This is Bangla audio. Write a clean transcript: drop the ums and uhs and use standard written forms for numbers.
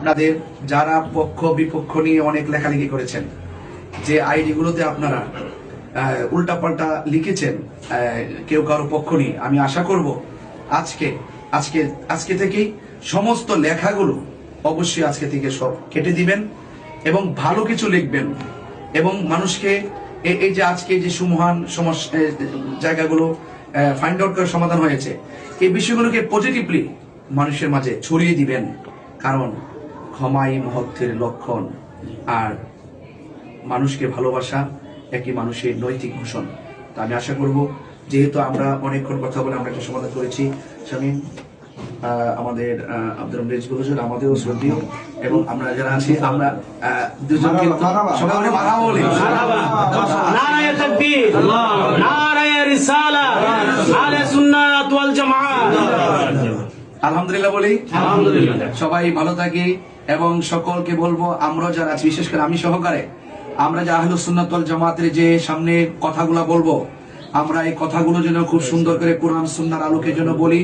আপনাদের যারা পক্ষ বিপক্ষ নিয়ে অনেক লেখালেখি করেছেন, যে আইডি গুলোতে আপনারা উল্টাপাল্টা লিখেছেন কেউ কারো পক্ষ নিয়ে, আমি আশা করব আজকে থেকেই সমস্ত লেখাগুলো অবশ্যই আজকে থেকে সব কেটে দিবেন এবং ভালো কিছু লিখবেন এবং মানুষকে এই যে আজকে যে সুমহান জায়গাগুলো ফাইন্ড আউট করে সমাধান হয়েছে, এই বিষয়গুলোকে পজিটিভলি মানুষের মাঝে ছড়িয়ে দিবেন, কারণ ক্ষমাই মহত্বের লক্ষণ আর মানুষকে ভালোবাসা একই মানুষের নৈতিক ভূষণ। তা আমি আশা করব, যেহেতু আমরা অনেকক্ষণ কথা বলে আমরা একটা সমাধান করেছি, শামীম আমাদের আব্দুল রেজ বলেছেন আমাদেরও শ্রদ্ধেয়, এবং আমরা যারা আছি আমরা দুজনকে সবাই মারহাবা বলি। নারায়ে তাকবীর, নারায়ে রিসালাত, আহলে সুন্নাত ওয়াল জামাআত। আলহামদুলিল্লাহ বলি। আলহামদুলিল্লাহ। সবাই ভালো থাকি এবং সকলকে বলবো, আমরা যারা আছি বিশেষ করে আমি সহকারে, আমরা যে আহলুস সুন্নাত ওয়াল জামাতের যে সামনে কথাগুলো বলবো, আমরা এই কথাগুলো যেন খুব সুন্দর করে কোরআন সুন্নাহর আলোকে যেন বলি।